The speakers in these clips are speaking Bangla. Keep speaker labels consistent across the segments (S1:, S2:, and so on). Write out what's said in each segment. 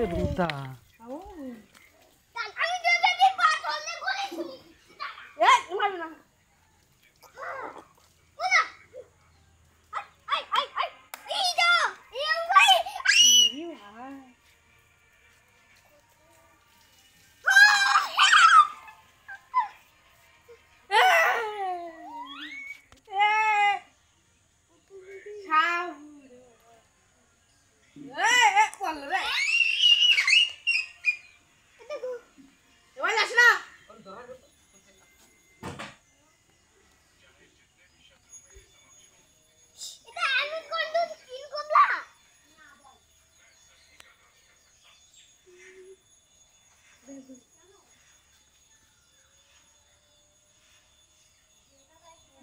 S1: আছে বুদা
S2: আমি দেবে বাস হলে করেছি এ মারবে না ওলা আই আই আই এই যা এই ভাই এই ভাই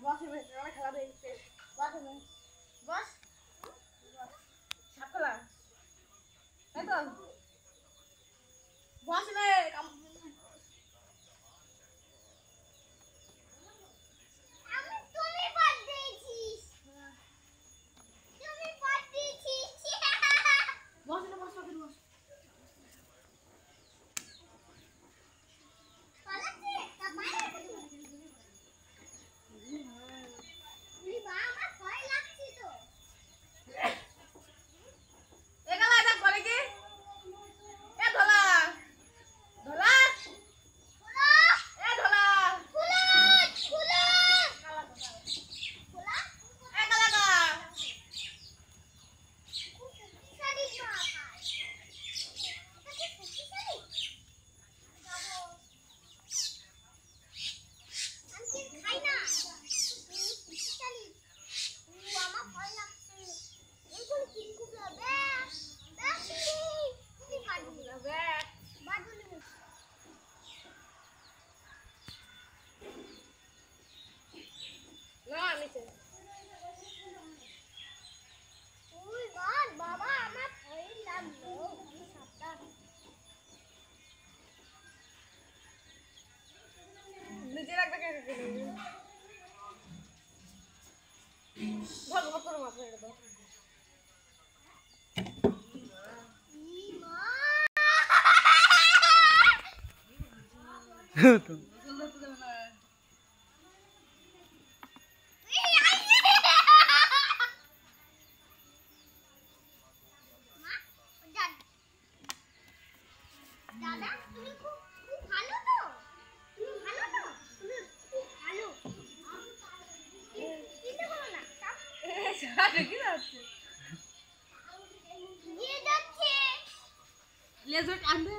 S2: বস এবার খেলা দেখতে বস বস ছাকলা এই তো বস রে আমি তুমি বাদ দিয়েছিস তুমি বাদ দিয়েছিস বস রে বস ওকে বস পালাচ্ছে তা বাইরে
S1: তো
S2: দাদা তুমি খুব ভালো তো তুমি ভালো তো তুমি খুব ভালো চিন্তা করো না সারা কি যাচ্ছে নিয়ে যাচ্ছে লেজার আনবে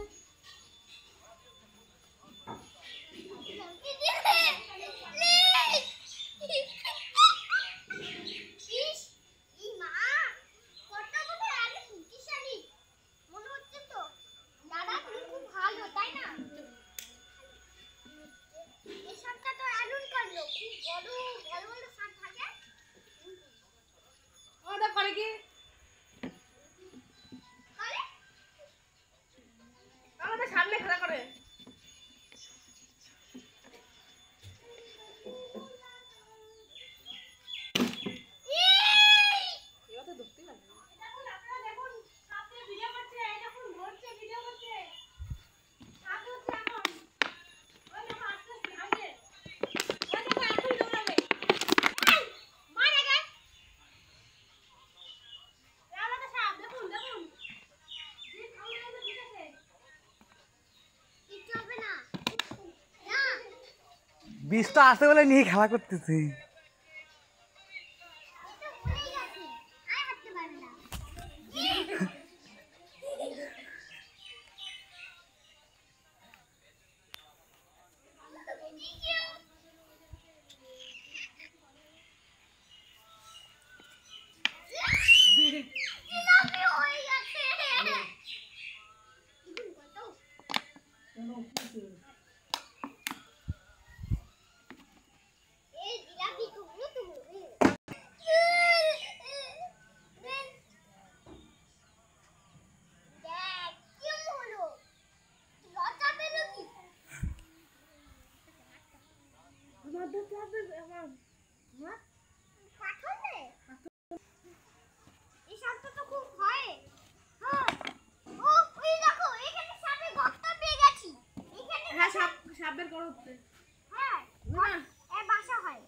S2: সামনে খেলা করে
S1: বিষটা আসতে বলে নিয়ে খেলা করতেছে এই শাকটা তো খুব ভয় হ্যাঁ ও ওই
S2: হ্যাঁ এ বাসা হয়